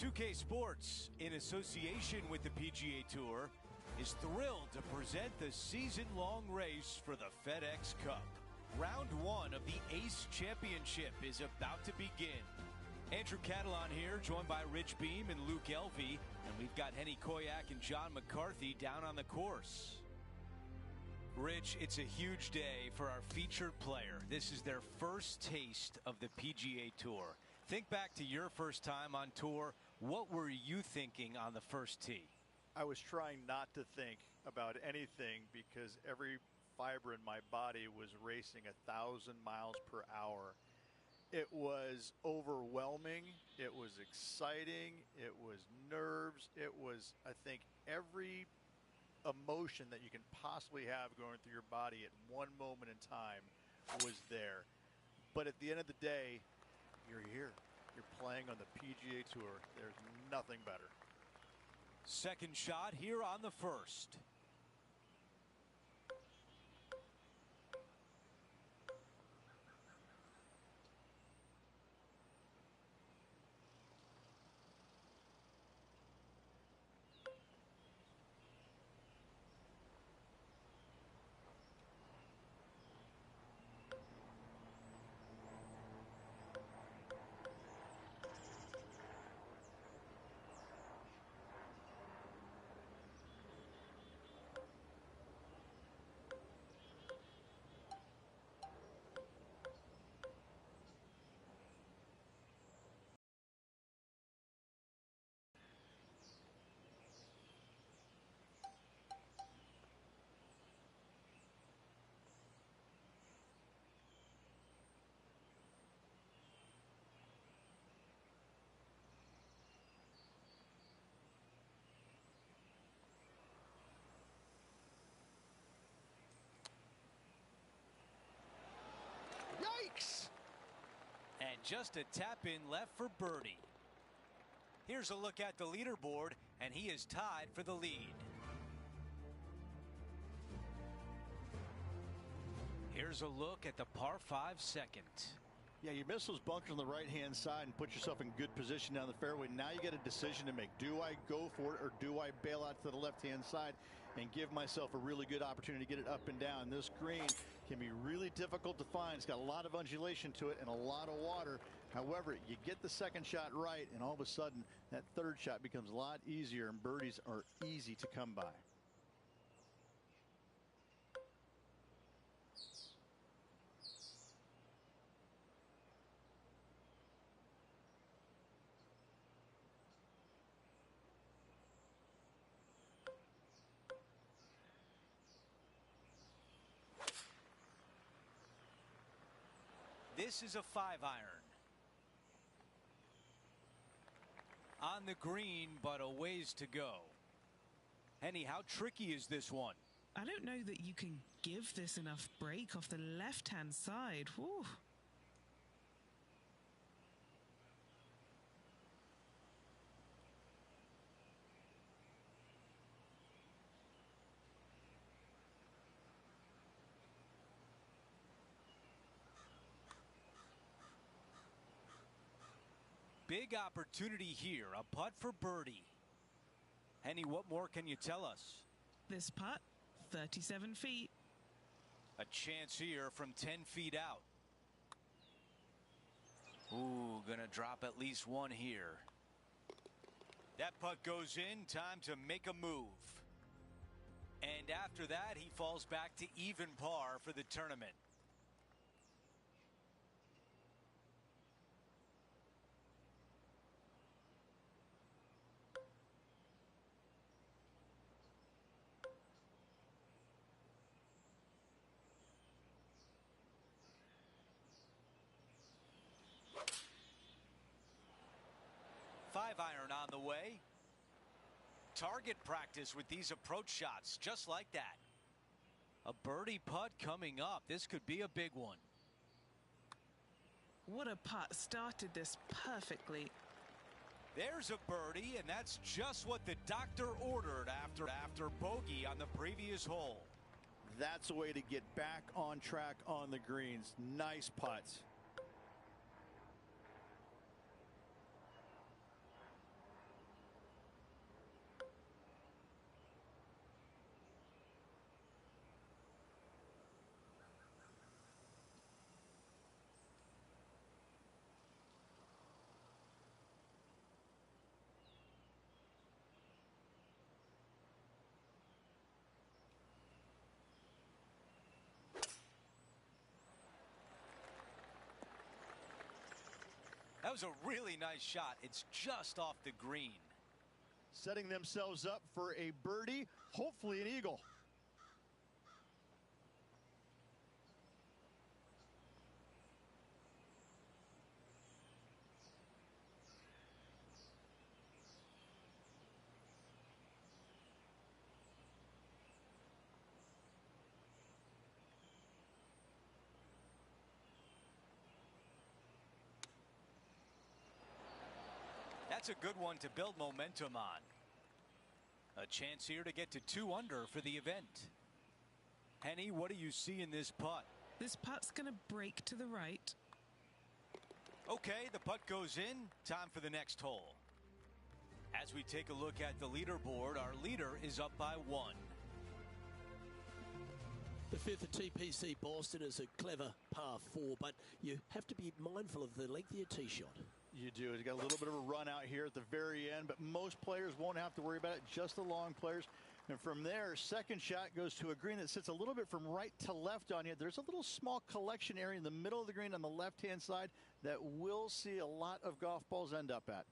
2K Sports, in association with the PGA Tour, is thrilled to present the season-long race for the FedEx Cup. Round one of the Ace Championship is about to begin. Andrew Catalan here, joined by Rich Beam and Luke Elvey, and we've got Henny Koyak and John McCarthy down on the course. Rich, it's a huge day for our featured player. This is their first taste of the PGA Tour. Think back to your first time on tour. What were you thinking on the first tee? I was trying not to think about anything because every fiber in my body was racing 1,000 miles per hour. It was overwhelming. It was exciting. It was nerves. It was, I think, every emotion that you can possibly have going through your body at one moment in time was there. But at the end of the day, you're here. You're playing on the PGA Tour. There's nothing better. Second shot here on the first. Yikes! And just a tap in left for birdie. Here's a look at the leaderboard, and he is tied for the lead. Here's a look at the par 5 second. Yeah, you miss those bunkers on the right-hand side and put yourself in good position down the fairway. Now you got a decision to make. Do I go for it or do I bail out to the left-hand side and give myself a really good opportunity to get it up and down? This green can be really difficult to find. It's got a lot of undulation to it and a lot of water. However, you get the second shot right, and all of a sudden that third shot becomes a lot easier, and birdies are easy to come by. This is a 5-iron. On the green, but a ways to go. Henny, how tricky is this one? I don't know that you can give this enough break off the left-hand side. Whew. Big opportunity here, a putt for birdie. Henny, what more can you tell us? This putt, 37 feet. A chance here from 10 feet out. Ooh, gonna drop at least one here. That putt goes in, time to make a move. And after that, he falls back to even par for the tournament. Five-iron on the way. Target practice with these approach shots, just like that. A birdie putt coming up. This could be a big one. What a putt. Started this perfectly. There's a birdie, and that's just what the doctor ordered after bogey on the previous hole. That's a way to get back on track on the greens. Nice putts. That was a really nice shot. It's just off the green. Setting themselves up for a birdie, hopefully an eagle. That's a good one to build momentum on. A chance here to get to 2 under for the event. Henny, what do you see in this putt? This putt's going to break to the right. Okay, the putt goes in. Time for the next hole. As we take a look at the leaderboard, our leader is up by 1. The fifth at TPC Boston is a clever par 4, but you have to be mindful of the length of your tee shot. You do. It's got a little bit of a run out here at the very end, but most players won't have to worry about it, just the long players. And from there, second shot goes to a green that sits a little bit from right to left on you. There's a little small collection area in the middle of the green on the left-hand side that we'll see a lot of golf balls end up at.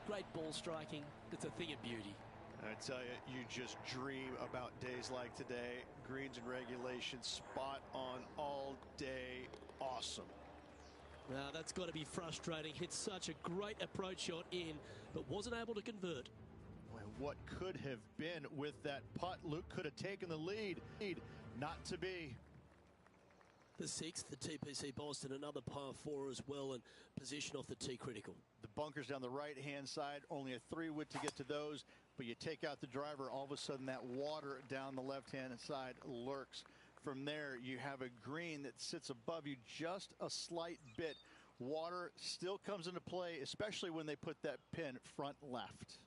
Great ball striking. It's a thing of beauty. I tell you, you just dream about days like today. Greens and regulation, spot on all day. Awesome. Now that's got to be frustrating. Hit such a great approach shot in, but wasn't able to convert. Well, what could have been with that putt? Luke could have taken the lead. Not to be. The sixth, the TPC Boston, another par 4 as well, and position off the tee critical. The bunkers down the right-hand side, only a 3-wood to get to those, but you take out the driver, all of a sudden that water down the left-hand side lurks. From there, you have a green that sits above you just a slight bit. Water still comes into play, especially when they put that pin front left.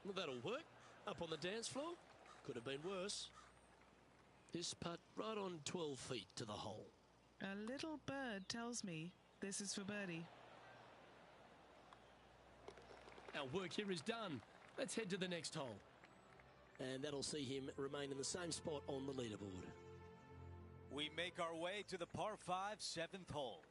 Well, that'll work. Up on the dance floor. Could have been worse. This putt right on 12 feet to the hole. A little bird tells me this is for birdie. Our work here is done. Let's head to the next hole. And that'll see him remain in the same spot on the leaderboard. We make our way to the par 5 7th hole.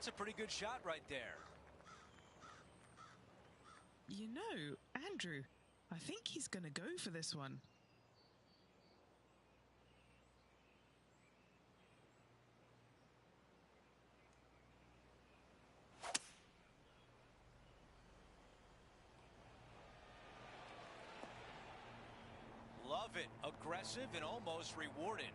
That's a pretty good shot right there. You know, Andrew, I think he's going to go for this one. Love it. Aggressive and almost rewarded.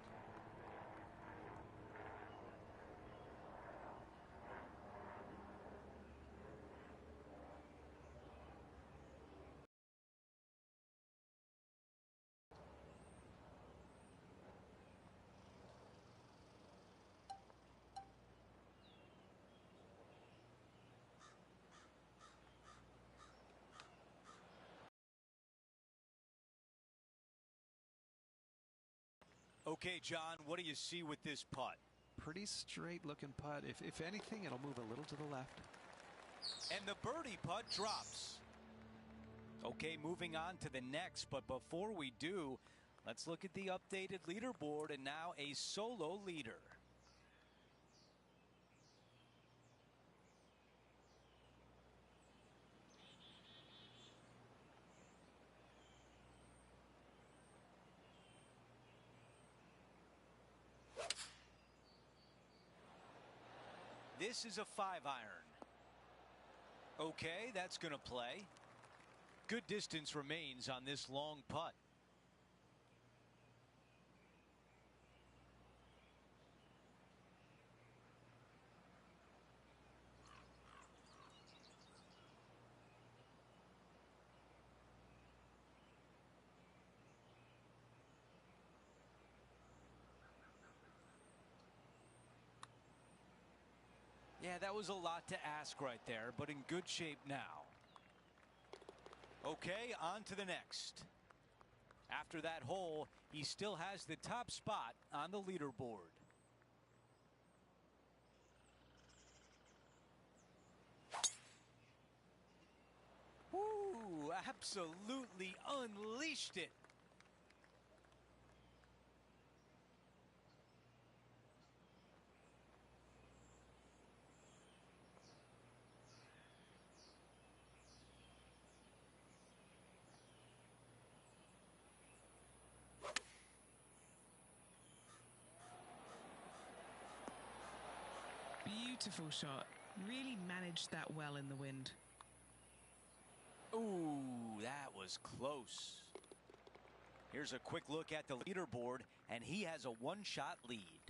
Okay, John, what do you see with this putt? Pretty straight looking putt. If anything, it'll move a little to the left. And the birdie putt drops. Okay, moving on to the next, but before we do, let's look at the updated leaderboard, and now a solo leader. This is a 5-iron. Okay, that's going to play. Good distance remains on this long putt. Yeah, that was a lot to ask right there, but in good shape now. Okay, on to the next. After that hole, he still has the top spot on the leaderboard. Woo, absolutely unleashed it. Beautiful shot. Really managed that well in the wind. Ooh, that was close. Here's a quick look at the leaderboard, and he has a one-shot lead.